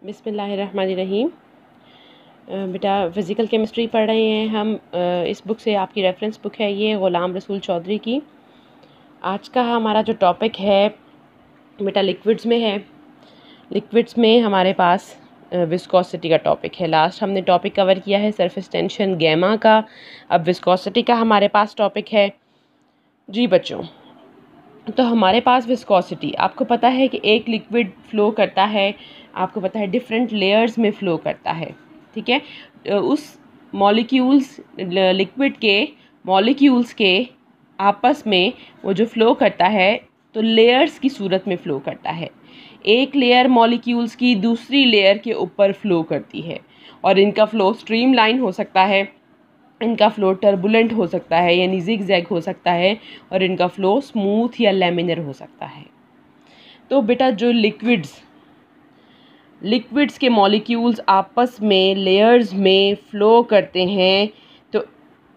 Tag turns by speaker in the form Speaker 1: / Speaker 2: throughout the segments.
Speaker 1: बिस्मिल्लाहिर्रहमानिर्रहीम। बेटा physical chemistry पढ़ रहे हैं हम। इस बुक से आपकी रेफरेंस बुक है ये ग़ुलाम रसूल चौधरी की। आज का हमारा जो टॉपिक है बेटा लिक्विड्स में है। लिक्विड्स में हमारे पास विस्कोसिटी का टॉपिक है। लास्ट हमने टॉपिक कवर किया है सरफेस टेंशन गैमा का। अब विस्कोसिटी का हमारे पास टॉपिक है जी बच्चों। तो हमारे पास विस्कोसिटी, आपको पता है कि एक लिक्विड फ़्लो करता है, आपको पता है डिफरेंट लेयर्स में फ़्लो करता है, ठीक है। उस मॉलिक्यूल्स लिक्विड के मॉलिक्यूल्स के आपस में वो जो फ़्लो करता है तो लेयर्स की सूरत में फ़्लो करता है। एक लेयर मॉलिक्यूल्स की दूसरी लेयर के ऊपर फ़्लो करती है और इनका फ़्लो स्ट्रीमलाइन हो सकता है, इनका फ़्लो टर्बुलेंट हो सकता है यानी ज़िगज़ैग हो सकता है, और इनका फ़्लो स्मूथ या लैमिनर हो सकता है। तो बेटा जो लिक्विड्स के मॉलिक्यूल्स आपस में लेयर्स में फ़्लो करते हैं तो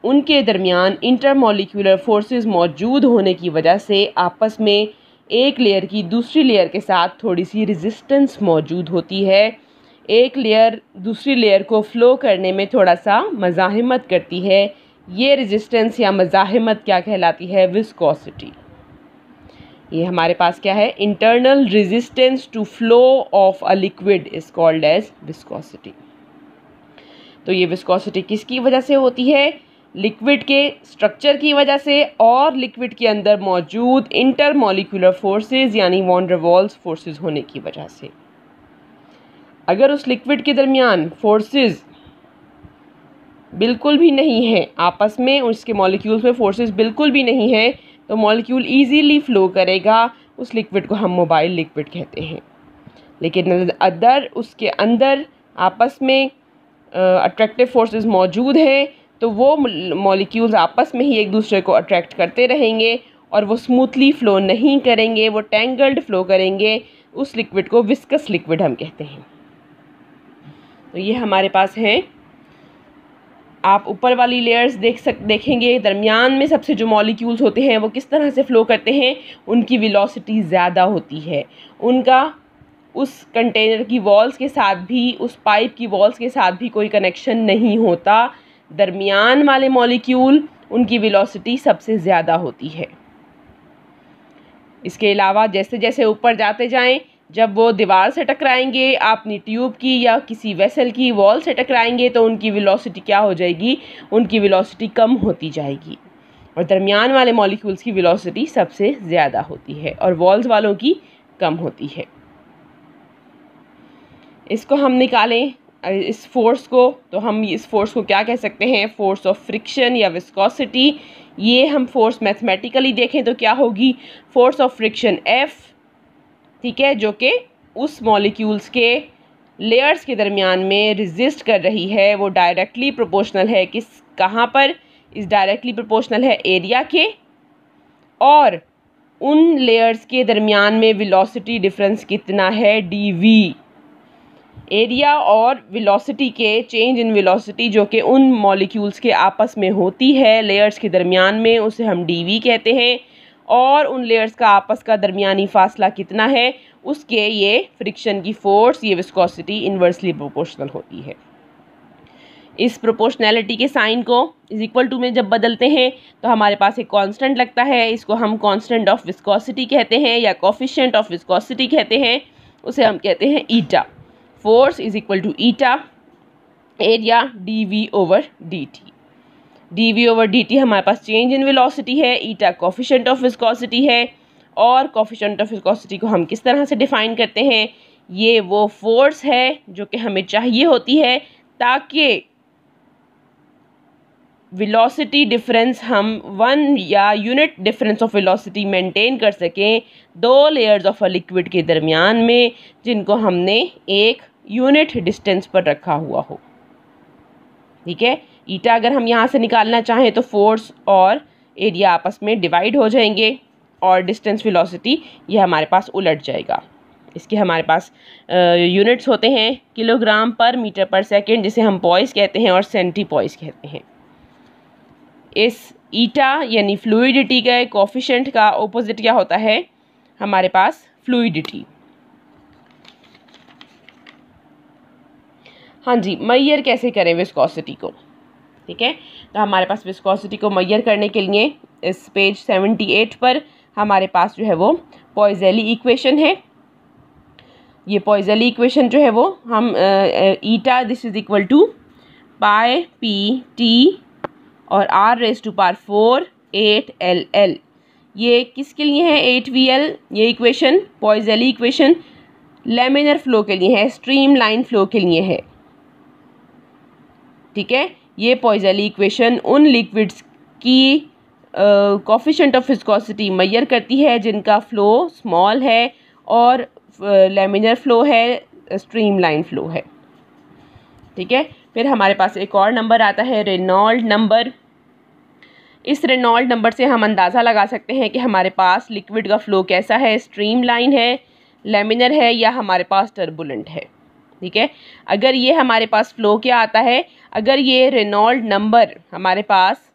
Speaker 1: उनके दरमियान इंटरमॉलिक्यूलर फोर्सेस मौजूद होने की वजह से आपस में एक लेयर की दूसरी लेयर के साथ थोड़ी सी रेजिस्टेंस मौजूद होती है। एक लेयर दूसरी लेयर को फ़्लो करने में थोड़ा सा मज़ाहमत करती है। ये रेजिस्टेंस या मज़ाहमत क्या कहलाती है? विस्कोसिटी। ये हमारे पास क्या है? Internal resistance to flow of a liquid is called as viscosity. तो ये विस्कोसिटी किसकी वजह से होती है? लिक्विड के स्ट्रक्चर की वजह से और लिक्विड के अंदर मौजूद इंटरमॉलिक्यूलर फोर्सेस यानी वॉन डेर वाल्स फोर्सेस होने की वजह से। अगर उस लिक्विड के दरमियान फोर्सेस बिल्कुल भी नहीं है आपस में, उसके मॉलिक्यूल्स में फोर्सेस बिल्कुल भी नहीं है, तो मॉलिक्यूल इजीली फ़्लो करेगा। उस लिक्विड को हम मोबाइल लिक्विड कहते हैं। लेकिन अदर उसके अंदर आपस में अट्रैक्टिव फोर्सेस मौजूद हैं तो वो मॉलिक्यूल्स आपस में ही एक दूसरे को अट्रैक्ट करते रहेंगे और वो स्मूथली फ़्लो नहीं करेंगे, वो टैंगल्ड फ़्लो करेंगे। उस लिक्विड को विस्कस लिक्विड हम कहते हैं। तो ये हमारे पास है। आप ऊपर वाली लेयर्स देखेंगे, दरमियान में सबसे जो मॉलिक्यूल्स होते हैं वो किस तरह से फ़्लो करते हैं। उनकी वेलोसिटी ज़्यादा होती है, उनका उस कंटेनर की वॉल्स के साथ भी, उस पाइप की वॉल्स के साथ भी कोई कनेक्शन नहीं होता। दरमियान वाले मॉलिक्यूल उनकी वेलोसिटी सबसे ज़्यादा होती है। इसके अलावा जैसे जैसे ऊपर जाते जाएं, जब वो दीवार से टकराएंगे, अपनी ट्यूब की या किसी वेसल की वॉल से टकराएंगे तो उनकी वेलोसिटी क्या हो जाएगी? उनकी वेलोसिटी कम होती जाएगी। और दरमियान वाले मॉलिक्यूल्स की वेलोसिटी सबसे ज़्यादा होती है और वॉल्स वालों की कम होती है। इसको हम निकालें इस फोर्स को, तो हम इस फोर्स को क्या कह सकते हैं? फोर्स ऑफ फ्रिक्शन या विस्कोसिटी। ये हम फोर्स मैथमेटिकली देखें तो क्या होगी? फोर्स ऑफ फ्रिक्शन F, ठीक है, जो कि उस मॉलिक्यूल्स के लेयर्स के दरमियान में रेजिस्ट कर रही है, वो डायरेक्टली प्रोपोर्शनल है किस कहाँ पर? इस डायरेक्टली प्रोपोर्शनल है एरिया के और उन लेयर्स के दरमियान में वेलोसिटी डिफरेंस कितना है? dv। एरिया और वेलोसिटी के चेंज इन वेलोसिटी जो कि उन मॉलिक्यूल्स के आपस में होती है लेयर्स के दरमियान में, उसे हम dv कहते हैं। और उन लेयर्स का आपस का दरमियानी फासला कितना है, उसके ये फ्रिक्शन की फ़ोर्स, ये विस्कोसिटी इन्वर्सली प्रोपोर्शनल होती है। इस प्रोपोर्शनैलिटी के साइन को इज इक्वल टू में जब बदलते हैं तो हमारे पास एक कांस्टेंट लगता है। इसको हम कांस्टेंट ऑफ विस्कोसिटी कहते हैं या कोफिशिएंट ऑफ विस्कोसिटी कहते हैं। उसे हम कहते हैं eta. Force is equal to eta area dv over dt। dv over dt हमारे पास चेंज इन वेलोसिटी है, ईटा कोफिशिएंट ऑफ विस्कोसिटी है। और कोफिशिएंट ऑफ विस्कोसिटी को हम किस तरह से डिफाइन करते हैं? ये वो फोर्स है जो कि हमें चाहिए होती है ताकि वेलोसिटी डिफरेंस हम 1 या unit difference of velocity maintain कर सकें दो लेयर्स ऑफ अ लिक्विड के दरमियान में जिनको हमने एक यूनिट डिस्टेंस पर रखा हुआ हो, ठीक है। ईटा अगर हम यहाँ से निकालना चाहें तो फोर्स और एरिया आपस में डिवाइड हो जाएंगे और डिस्टेंस वेलोसिटी ये हमारे पास उलट जाएगा। इसके हमारे पास यूनिट्स होते हैं किलोग्राम पर मीटर पर सेकंड, जिसे हम पॉइस कहते हैं और सेंटीपॉइस कहते हैं। इस ईटा यानी फ्लूइडिटी के कोफिशिएंट का ऑपोजिट क्या होता है? हमारे पास फ्लूइडिटी। हाँ जी, मेजर कैसे करें विस्कोसिटी को, ठीक है। तो हमारे पास विस्कोसिटी को मेजर करने के लिए इस पेज 78 पर हमारे पास जो है वो पॉइज़ेली इक्वेशन है। ये पॉइज़ेली इक्वेशन जो है वो हम eta this is equal to pi P T और r रेज़ टू पावर 4 8 ये किसके लिए है 8VL, ये equation Poiseuille equation laminar flow के लिए है, स्ट्रीम लाइन फ्लो के लिए है, ठीक है। ये पॉइज़ेली इक्वेशन उन लिक्विड्स की कोफिशिएंट ऑफ विस्कोसिटी मेजर करती है जिनका फ्लो स्मॉल है और लैमिनर फ्लो है, स्ट्रीम लाइन फ्लो है, ठीक है। फिर हमारे पास एक और नंबर आता है रेनॉल्ड नंबर। इस रेनॉल्ड नंबर से हम अंदाज़ा लगा सकते हैं कि हमारे पास लिक्विड का फ़्लो कैसा है, स्ट्रीम लाइन है, लैमिनर है या हमारे पास टर्बुलेंट है, ठीक है। अगर ये हमारे पास फ़्लो क्या आता है, अगर ये रेनॉल्ड नंबर हमारे पास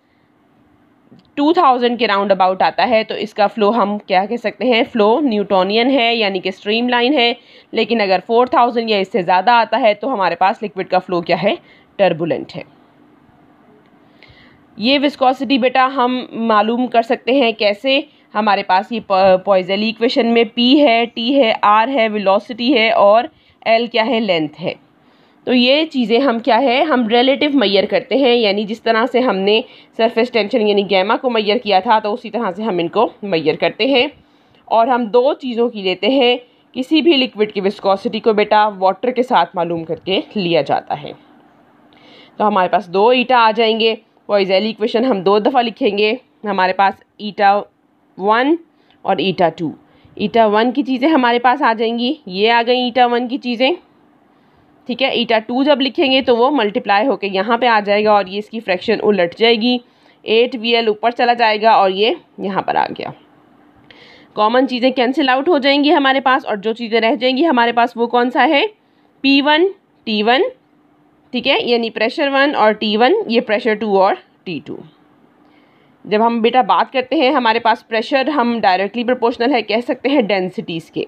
Speaker 1: 2000 के राउंड अबाउट आता है तो इसका फ़्लो हम क्या कह सकते हैं, फ़्लो न्यूटोनियन है यानी कि स्ट्रीम लाइन है। लेकिन अगर 4000 या इससे ज़्यादा आता है तो हमारे पास लिक्विड का फ़्लो क्या है, टर्बुलेंट है। ये विस्कोसिटी बेटा हम मालूम कर सकते हैं कैसे, हमारे पास ये पॉइज़ेली इक्वेशन में P है, T है, R है, वेलोसिटी है और L क्या है, लेंथ है। तो ये चीज़ें हम क्या है, हम रिलेटिव मेजर करते हैं, यानी जिस तरह से हमने सरफेस टेंशन यानी गैमा को मेजर किया था तो उसी तरह से हम इनको मेजर करते हैं। और हम दो चीज़ों की लेते हैं, किसी भी लिक्विड की विस्कोसिटी को बेटा वाटर के साथ मालूम करके लिया जाता है। तो हमारे पास दो ईटा आ जाएंगे, पॉइज़ेली इक्वेशन हम दो दफ़ा लिखेंगे, हमारे पास ईटा 1 और ईटा 2। ईटा 1 की चीज़ें हमारे पास आ जाएंगी, ये आ गई ईटा 1 की चीज़ें, ठीक है। ईटा 2 जब लिखेंगे तो वो मल्टीप्लाई होके यहाँ पे आ जाएगा और ये इसकी फ्रैक्शन उलट जाएगी, 8VL ऊपर चला जाएगा और ये यहाँ पर आ गया। कॉमन चीज़ें कैंसिल आउट हो जाएंगी हमारे पास और जो चीज़ें रह जाएंगी हमारे पास वो कौन सा है, P1 T1, ठीक है, यानी प्रेशर 1 और T1 ये प्रेशर 2 और T2। जब हम बेटा बात करते हैं हमारे पास प्रेशर हम डायरेक्टली प्रोपोर्शनल है कह सकते हैं डेंसिटीज़ के,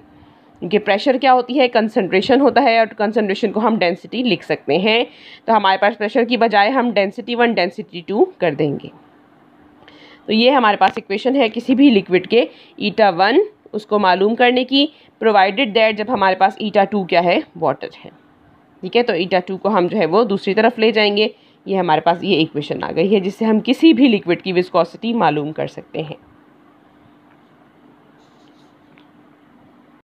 Speaker 1: क्योंकि प्रेशर क्या होती है, कंसंट्रेशन होता है और कंसंट्रेशन को हम डेंसिटी लिख सकते हैं। तो हमारे पास प्रेशर की बजाय हम डेंसिटी 1 डेंसिटी 2 कर देंगे। तो ये हमारे पास इक्वेशन है किसी भी लिक्विड के ईटा 1 उसको मालूम करने की, प्रोवाइडेड दैट जब हमारे पास ईटा 2 क्या है, वाटर है, ठीक है। तो ईटा 2 को हम जो है वो दूसरी तरफ ले जाएंगे, ये हमारे पास ये इक्वेशन आ गई है जिससे हम किसी भी लिक्विड की विस्कोसिटी मालूम कर सकते हैं।